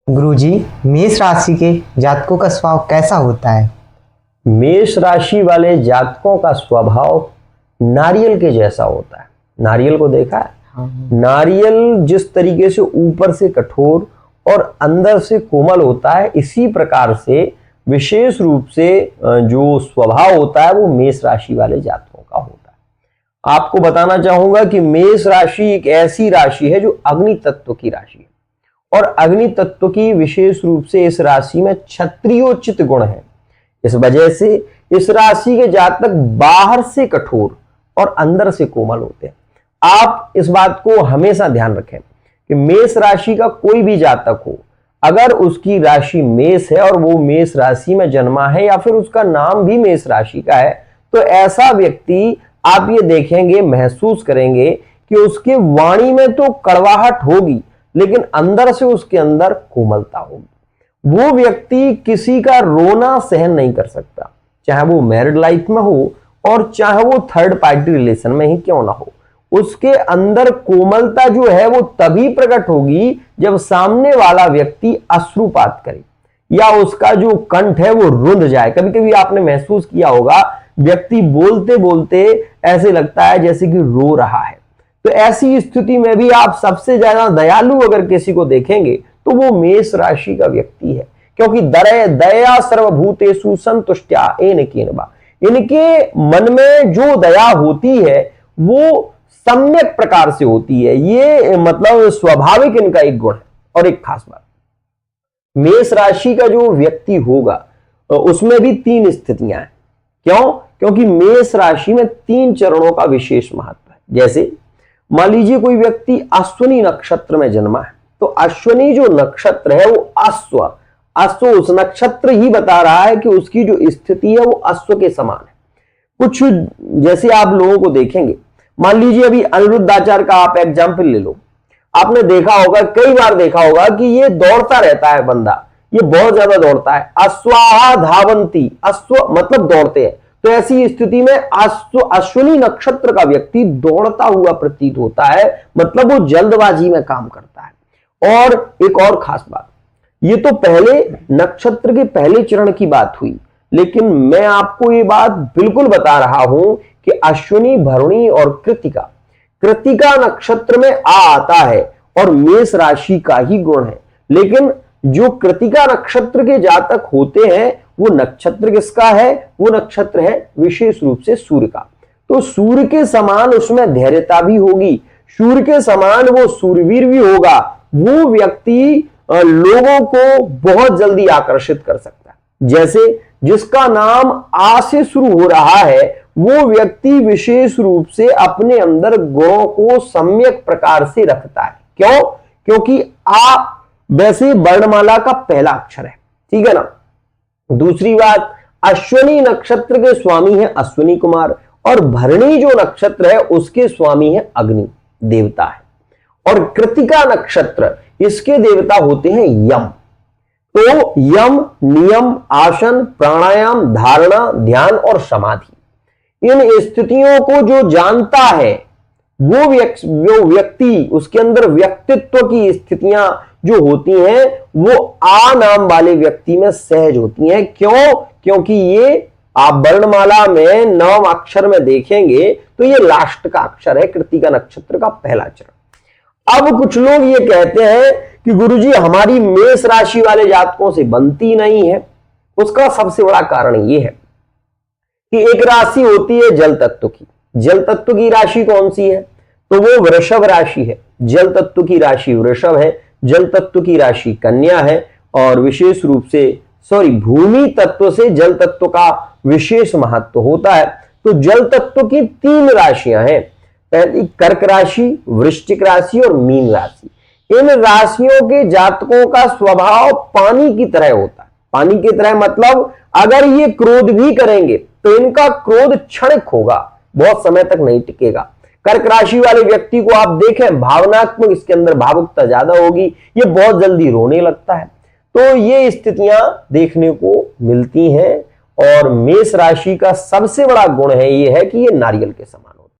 गुरुजी, मेष राशि के जातकों का स्वभाव कैसा होता है? मेष राशि वाले जातकों का स्वभाव नारियल के जैसा होता है। नारियल को देखा है? नारियल जिस तरीके से ऊपर से कठोर और अंदर से कोमल होता है, इसी प्रकार से विशेष रूप से जो स्वभाव होता है वो मेष राशि वाले जातकों का होता है। आपको बताना चाहूंगा कि मेष राशि एक ऐसी राशि है जो अग्नि तत्व की राशि है और अग्नि तत्व की विशेष रूप से इस राशि में क्षत्रियोचित गुण है। इस वजह से इस राशि के जातक बाहर से कठोर और अंदर से कोमल होते हैं। आप इस बात को हमेशा ध्यान रखें कि मेष राशि का कोई भी जातक हो, अगर उसकी राशि मेष है और वो मेष राशि में जन्मा है या फिर उसका नाम भी मेष राशि का है, तो ऐसा व्यक्ति आप ये देखेंगे, महसूस करेंगे कि उसके वाणी में तो कड़वाहट होगी लेकिन अंदर से उसके अंदर कोमलता होगी। वो व्यक्ति किसी का रोना सहन नहीं कर सकता, चाहे वो मैरिड लाइफ में हो और चाहे वो थर्ड पार्टी रिलेशन में ही क्यों ना हो। उसके अंदर कोमलता जो है वो तभी प्रकट होगी जब सामने वाला व्यक्ति अश्रुपात करे या उसका जो कंठ है वो रुंध जाए। कभी कभी आपने महसूस किया होगा, व्यक्ति बोलते बोलते ऐसे लगता है जैसे कि रो रहा है। तो ऐसी स्थिति में भी आप सबसे ज्यादा दयालु अगर किसी को देखेंगे तो वो मेष राशि का व्यक्ति है, क्योंकि दया सर्वभूतेषु संतुष्टया येन केनवा। इनके मन में जो दया होती है वो सम्यक प्रकार से होती है। ये मतलब स्वाभाविक इनका एक गुण है। और एक खास बात, मेष राशि का जो व्यक्ति होगा उसमें भी 3 स्थितियां हैं। क्यों? क्योंकि मेष राशि में 3 चरणों का विशेष महत्व है। जैसे मान लीजिए कोई व्यक्ति अश्विनी नक्षत्र में जन्मा है, तो अश्विनी जो नक्षत्र है वो अश्व उस नक्षत्र ही बता रहा है कि उसकी जो स्थिति है वो अश्व के समान है। कुछ जैसे आप लोगों को देखेंगे, मान लीजिए अभी अनिरुद्धाचार्य का आप एग्जाम्पल ले लो। आपने देखा होगा, कई बार देखा होगा कि ये दौड़ता रहता है बंदा, ये बहुत ज्यादा दौड़ता है। अश्वाहा धावंती, अश्व मतलब दौड़ते हैं। तो ऐसी स्थिति में अश्विनी नक्षत्र का व्यक्ति दौड़ता हुआ प्रतीत होता है, मतलब वो जल्दबाजी में काम करता है। और एक और खास बात, ये तो पहले नक्षत्र के पहले चरण की बात हुई, लेकिन मैं आपको ये बात बिल्कुल बता रहा हूं कि अश्विनी, भरणी और कृतिका नक्षत्र में आता है और मेष राशि का ही गुण है। लेकिन जो कृतिका नक्षत्र के जातक होते हैं वो नक्षत्र किसका है? वो नक्षत्र है विशेष रूप से सूर्य का। तो सूर्य के समान उसमें धैर्यता भी होगी, सूर्य के समान वो सूरवीर भी होगा। वो व्यक्ति लोगों को बहुत जल्दी आकर्षित कर सकता है। जैसे जिसका नाम आ से शुरू हो रहा है वो व्यक्ति विशेष रूप से अपने अंदर गुणों को सम्यक प्रकार से रखता है। क्यों? क्योंकि आ वैसे वर्णमाला का पहला अक्षर है, ठीक है ना। दूसरी बात, अश्विनी नक्षत्र के स्वामी है अश्विनी कुमार और भरणी जो नक्षत्र है उसके स्वामी है अग्नि देवता है। और कृतिका नक्षत्र, इसके देवता होते हैं यम। तो यम नियम, आसन, प्राणायाम, धारणा, ध्यान और समाधि, इन स्थितियों को जो जानता है वो व्यक्ति, उसके अंदर व्यक्तित्व की स्थितियां जो होती हैं वो आ नाम वाले व्यक्ति में सहज होती हैं। क्यों? क्योंकि ये आप वर्णमाला में 9 अक्षर में देखेंगे तो ये लास्ट का अक्षर है, कृतिका नक्षत्र का पहला चरण। अब कुछ लोग ये कहते हैं कि गुरुजी हमारी मेष राशि वाले जातकों से बनती नहीं है। उसका सबसे बड़ा कारण ये है कि एक राशि होती है जल तत्व की। जल तत्व की राशि कौन सी है? तो वो वृषभ राशि है। जल तत्व की राशि वृषभ है, जल तत्व की राशि कन्या है और विशेष रूप से भूमि तत्व से जल तत्व का विशेष महत्व होता है। तो जल तत्व की 3 राशियां हैं, पहली कर्क राशि, वृश्चिक राशि और मीन राशि। इन राशियों के जातकों का स्वभाव पानी की तरह होता है। पानी की तरह मतलब अगर ये क्रोध भी करेंगे तो इनका क्रोध क्षणिक होगा, बहुत समय तक नहीं टिकेगा। कर्क राशि वाले व्यक्ति को आप देखें, भावनात्मक, इसके अंदर भावुकता ज्यादा होगी, ये बहुत जल्दी रोने लगता है। तो ये स्थितियां देखने को मिलती हैं। और मेष राशि का सबसे बड़ा गुण है ये है कि ये नारियल के समान।